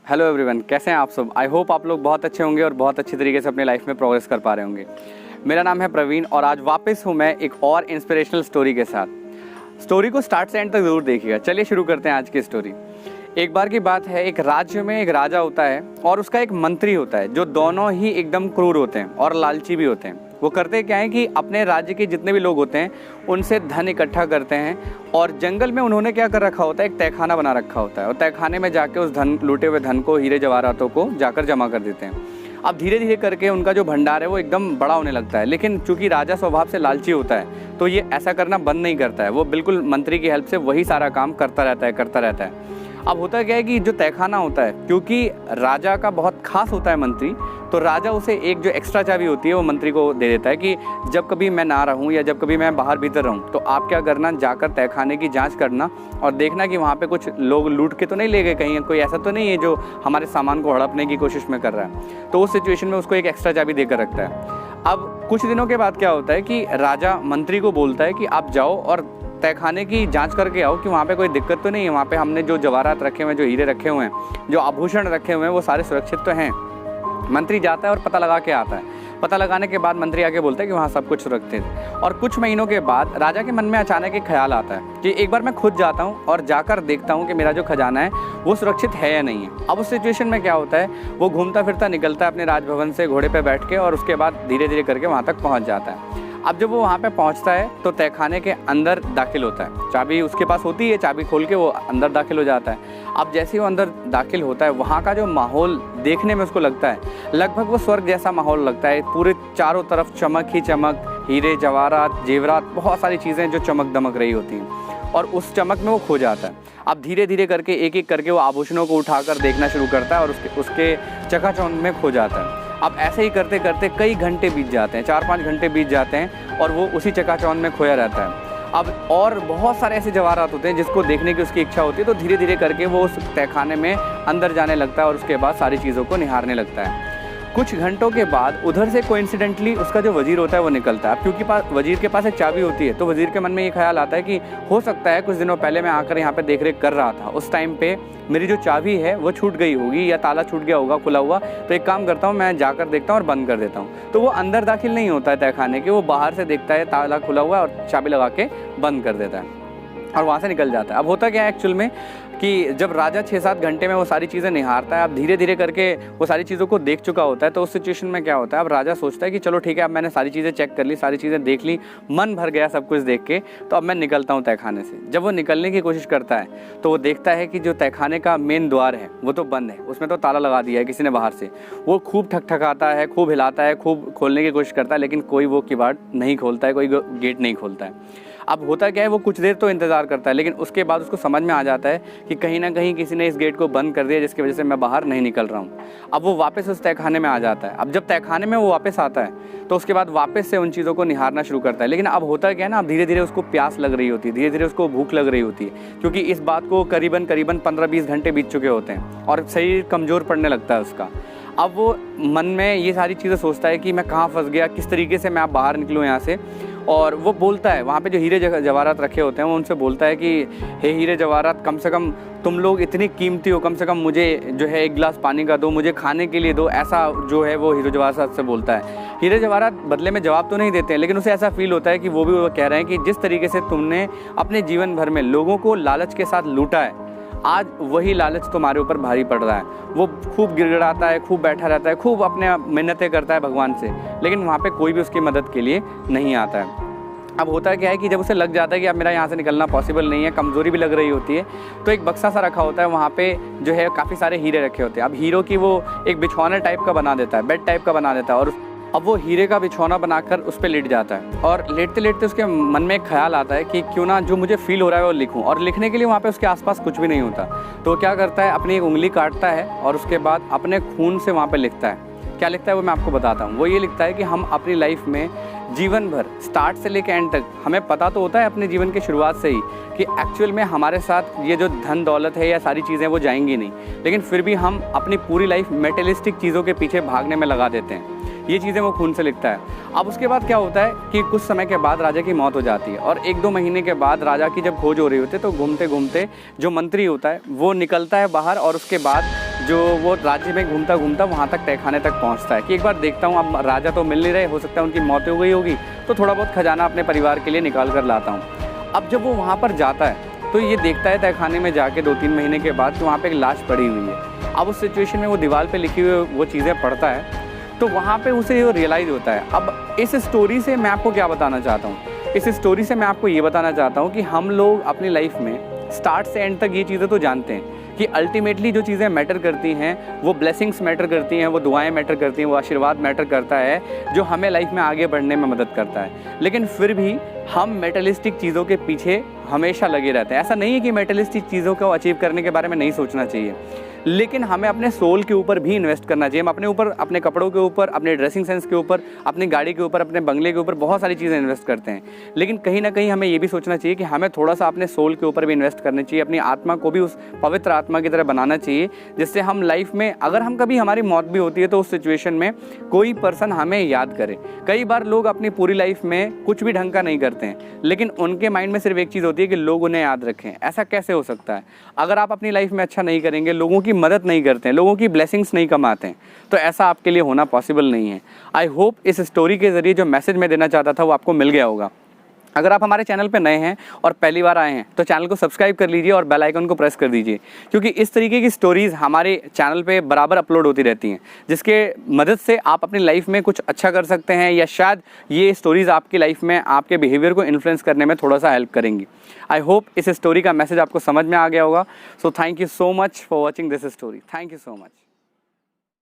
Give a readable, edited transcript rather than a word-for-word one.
Hello everyone, कैसे हैं आप सब। आई होप आप लोग बहुत अच्छे होंगे और बहुत अच्छी तरीके से अपनी लाइफ में प्रोग्रेस कर पा रहे होंगे। मेरा नाम है प्रवीण और आज वापस हूँ मैं एक और इंस्पिरेशनल स्टोरी के साथ। स्टोरी को स्टार्ट से एंड तक ज़रूर देखिएगा। चलिए शुरू करते हैं आज की स्टोरी। एक बार की बात है, एक राज्य में एक राजा होता है और उसका एक मंत्री होता है जो दोनों ही एकदम क्रूर होते हैं और लालची भी होते हैं। वो करते क्या है कि अपने राज्य के जितने भी लोग होते हैं उनसे धन इकट्ठा करते हैं और जंगल में उन्होंने क्या कर रखा होता है, एक तहखाना बना रखा होता है और तहखाने में जाके उस धन लूटे हुए धन को, हीरे जवाहरातों को जाकर जमा कर देते हैं। अब धीरे धीरे करके उनका जो भंडार है वो एकदम बड़ा होने लगता है, लेकिन चूंकि राजा स्वभाव से लालची होता है तो ये ऐसा करना बंद नहीं करता है। वो बिल्कुल मंत्री की हेल्प से वही सारा काम करता रहता है। अब होता क्या है कि जो तहखाना होता है, क्योंकि राजा का बहुत खास होता है मंत्री, तो राजा उसे एक जो एक्स्ट्रा चाबी होती है वो मंत्री को दे देता है कि जब कभी मैं ना रहूं या जब कभी मैं बाहर भीतर रहूं तो आप क्या करना, जाकर तहखाने की जांच करना और देखना कि वहाँ पे कुछ लोग लूट के तो नहीं ले गए, कहीं कोई ऐसा तो नहीं है जो हमारे सामान को हड़पने की कोशिश में कर रहा है। तो उस सिचुएशन में उसको एक एक्स्ट्रा चाबी देकर रखता है। अब कुछ दिनों के बाद क्या होता है कि राजा मंत्री को बोलता है कि आप जाओ और तहखाने की जांच करके आओ कि वहाँ पे कोई दिक्कत तो नहीं है, वहाँ पे हमने जो जवाहरात रखे हुए हैं, जो हीरे रखे हुए हैं, जो आभूषण रखे हुए हैं, वो सारे सुरक्षित तो हैं। मंत्री जाता है और पता लगा के आता है। पता लगाने के बाद मंत्री आके बोलता है कि वहाँ सब कुछ सुरक्षित है। और कुछ महीनों के बाद राजा के मन में अचानक एक ख्याल आता है कि एक बार मैं खुद जाता हूँ और जाकर देखता हूँ कि मेरा जो खजाना है वो सुरक्षित है या नहीं है। अब उस सिचुएशन में क्या होता है, वो घूमता फिरता निकलता है अपने राजभवन से घोड़े पर बैठ के और उसके बाद धीरे धीरे करके वहाँ तक पहुँच जाता है। अब जब वो वहाँ पे पहुँचता है तो तहखाने के अंदर दाखिल होता है। चाबी उसके पास होती है, चाबी खोल के वो अंदर दाखिल हो जाता है। अब जैसे ही वो अंदर दाखिल होता है, वहाँ का जो माहौल देखने में उसको लगता है लगभग वो स्वर्ग जैसा माहौल लगता है। पूरे चारों तरफ चमक ही चमक, हीरे जवाहरात जेवरात, बहुत सारी चीज़ें जो चमक दमक रही होती हैं और उस चमक में वो खो जाता है। अब धीरे धीरे करके एक एक करके वो आभूषणों को उठाकर देखना शुरू करता है और उसके चकाचौंध में खो जाता है। अब ऐसे ही करते करते कई घंटे बीत जाते हैं, 4-5 घंटे बीत जाते हैं और वो उसी चकाचौंध में खोया रहता है। अब और बहुत सारे ऐसे जवाहरात होते हैं जिसको देखने की उसकी इच्छा होती है, तो धीरे धीरे करके वो उस तहखाने में अंदर जाने लगता है और उसके बाद सारी चीज़ों को निहारने लगता है। कुछ घंटों के बाद उधर से कोइंसिडेंटली उसका जो वजीर होता है वो निकलता है। क्योंकि वजीर के पास एक चाबी होती है, तो वजीर के मन में ये ख्याल आता है कि हो सकता है कुछ दिनों पहले मैं आकर यहाँ पे देख रेख कर रहा था, उस टाइम पे मेरी जो चाबी है वो छूट गई होगी या ताला छूट गया होगा खुला हुआ, तो एक काम करता हूँ मैं जाकर देखता हूँ और बंद कर देता हूँ। तो वो अंदर दाखिल नहीं होता है तहखाने के, वो बाहर से देखता है ताला खुला हुआ और चाबी लगा के बंद कर देता है और वहाँ से निकल जाता है। अब होता क्या है एक्चुअल में कि जब राजा 6-7 घंटे में वो सारी चीज़ें निहारता है, अब धीरे धीरे करके वो सारी चीज़ों को देख चुका होता है, तो उस सिचुएशन में क्या होता है, अब राजा सोचता है कि चलो ठीक है, अब मैंने सारी चीज़ें चेक कर ली, सारी चीज़ें देख ली, मन भर गया सब कुछ देख के, तो अब मैं निकलता हूँ तहखाने से। जब वो निकलने की कोशिश करता है तो वो देखता है कि जो तहखाने का मेन द्वार है वो तो बंद है, उसमें तो ताला लगा दिया है किसी ने बाहर से। वो खूब ठकठकाता है, खूब हिलाता है, खूब खोलने की कोशिश करता है, लेकिन कोई वो किवाड़ नहीं खोलता है, कोई गेट नहीं खोलता है। अब होता क्या है, वो कुछ देर तो इंतज़ार करता है, लेकिन उसके बाद उसको समझ में आ जाता है कि कहीं ना कहीं किसी ने इस गेट को बंद कर दिया, जिसकी वजह से मैं बाहर नहीं निकल रहा हूँ। अब वो वापस उस तहखाने में आ जाता है। अब जब तहखाने में वो वापस आता है तो उसके बाद वापस से उन चीज़ों को निहारना शुरू करता है। लेकिन अब होता क्या है ना, अब धीरे धीरे उसको प्यास लग रही होती है, धीरे धीरे उसको भूख लग रही होती है, क्योंकि इस बात को करीबन 15-20 घंटे बीत चुके होते हैं और शरीर कमज़ोर पड़ने लगता है उसका। अब वो मन में ये सारी चीज़ें सोचता है कि मैं कहाँ फंस गया, किस तरीके से मैं अब बाहर निकलूँ यहाँ से। और वो बोलता है, वहाँ पे जो हीरे जवाहरात रखे होते हैं वो उनसे बोलता है कि हे हीरे जवाहरात, कम से कम तुम लोग इतनी कीमती हो, कम से कम मुझे जो है एक गिलास पानी का दो, मुझे खाने के लिए दो, ऐसा जो है वो हीरे जवाहरात से बोलता है। हीरे जवाहरात बदले में जवाब तो नहीं देते हैं, लेकिन उसे ऐसा फील होता है कि वो भी वो कह रहे हैं कि जिस तरीके से तुमने अपने जीवन भर में लोगों को लालच के साथ लूटा है, आज वही लालच तुम्हारे ऊपर भारी पड़ रहा है। वो खूब गिड़गिड़ाता है, खूब बैठा रहता है, खूब अपने मिन्नतें करता है भगवान से, लेकिन वहाँ पे कोई भी उसकी मदद के लिए नहीं आता है। अब होता क्या है कि जब उसे लग जाता है कि अब मेरा यहाँ से निकलना पॉसिबल नहीं है, कमज़ोरी भी लग रही होती है, तो एक बक्सा सा रखा होता है, वहाँ पे जो है काफ़ी सारे हीरे रखे होते हैं। अब हीरों की वो एक बिछौना टाइप का बना देता है, बेड टाइप का बना देता है और अब वो हीरे का बिछौना बनाकर उस पर लेट जाता है और लेटते लेटते उसके मन में एक ख्याल आता है कि क्यों ना जो मुझे फील हो रहा है वो लिखूं। और लिखने के लिए वहाँ पे उसके आसपास कुछ भी नहीं होता, तो वो क्या करता है, अपनी एक उंगली काटता है और उसके बाद अपने खून से वहाँ पे लिखता है। क्या लिखता है वो मैं आपको बताता हूँ। वो ये लिखता है कि हम अपनी लाइफ में जीवन भर स्टार्ट से लेकर एंड तक, हमें पता तो होता है अपने जीवन की शुरुआत से ही कि एक्चुअल में हमारे साथ ये जो धन दौलत है या सारी चीज़ें वो जाएंगी नहीं, लेकिन फिर भी हम अपनी पूरी लाइफ मेटेरियलिस्टिक चीज़ों के पीछे भागने में लगा देते हैं। ये चीज़ें वो खून से लिखता है। अब उसके बाद क्या होता है कि कुछ समय के बाद राजा की मौत हो जाती है और 1-2 महीने के बाद राजा की जब खोज हो रही होती है तो घूमते घूमते जो मंत्री होता है वो निकलता है बाहर और उसके बाद जो वो राज्य में घूमता घूमता वहाँ तक तहखाने तक पहुँचता है कि एक बार देखता हूँ, अब राजा तो मिल नहीं रहे, हो सकता है उनकी मौत हो गई होगी, तो थोड़ा बहुत खजाना अपने परिवार के लिए निकाल कर लाता हूँ। अब जब वो वहाँ पर जाता है तो ये देखता है तहखाने में जाके 2-3 महीने के बाद कि वहाँ पे एक लाश पड़ी हुई है। अब उस सिचुएशन में वो दीवार पे लिखी हुई वो चीज़ें पढ़ता है, तो वहाँ पे उसे ये रियलाइज़ होता है। अब इस स्टोरी से मैं आपको क्या बताना चाहता हूँ, इस स्टोरी से मैं आपको ये बताना चाहता हूँ कि हम लोग अपनी लाइफ में स्टार्ट से एंड तक ये चीज़ें तो जानते हैं कि अल्टीमेटली जो चीज़ें मैटर करती हैं वो ब्लेसिंग्स मैटर करती हैं, वो दुआएं मैटर करती हैं, वो आशीर्वाद मैटर करता है जो हमें लाइफ में आगे बढ़ने में मदद करता है। लेकिन फिर भी हम मेटलिस्टिक चीज़ों के पीछे हमेशा लगे रहते हैं। ऐसा नहीं है कि मेटलिस्टिक चीज़ों को अचीव करने के बारे में नहीं सोचना चाहिए, लेकिन हमें अपने सोल के ऊपर भी इन्वेस्ट करना चाहिए। हम अपने ऊपर, अपने कपड़ों के ऊपर, अपने ड्रेसिंग सेंस के ऊपर, अपनी गाड़ी के ऊपर, अपने बंगले के ऊपर बहुत सारी चीज़ें इन्वेस्ट करते हैं, लेकिन कहीं ना कहीं हमें ये भी सोचना चाहिए कि हमें थोड़ा सा अपने सोल के ऊपर भी इन्वेस्ट करना चाहिए, अपनी आत्मा को भी उस पवित्र आत्मा की तरह बनाना चाहिए, जिससे हम लाइफ में अगर हम कभी हमारी मौत भी होती है तो उस सिचुएशन में कोई पर्सन हमें याद करे। कई बार लोग अपनी पूरी लाइफ में कुछ भी ढंग का नहीं करते हैं, लेकिन उनके माइंड में सिर्फ एक चीज़ होती है कि लोग उन्हें याद रखें। ऐसा कैसे हो सकता है? अगर आप अपनी लाइफ में अच्छा नहीं करेंगे, लोगों की मदद नहीं करते हैं, लोगों की ब्लेसिंग्स नहीं कमाते हैं, तो ऐसा आपके लिए होना पॉसिबल नहीं है। आई होप इस स्टोरी के ज़रिए जो मैसेज मैं देना चाहता था वो आपको मिल गया होगा। अगर आप हमारे चैनल पर नए हैं और पहली बार आए हैं तो चैनल को सब्सक्राइब कर लीजिए और बेल आइकन को प्रेस कर दीजिए, क्योंकि इस तरीके की स्टोरीज़ हमारे चैनल पे बराबर अपलोड होती रहती हैं, जिसके मदद से आप अपनी लाइफ में कुछ अच्छा कर सकते हैं, या शायद ये स्टोरीज़ आपकी लाइफ में आपके बिहेवियर को इन्फ्लुएंस करने में थोड़ा सा हेल्प करेंगी। आई होप इस स्टोरी का मैसेज आपको समझ में आ गया होगा। So thank you so much for watching this story. Thank you so much.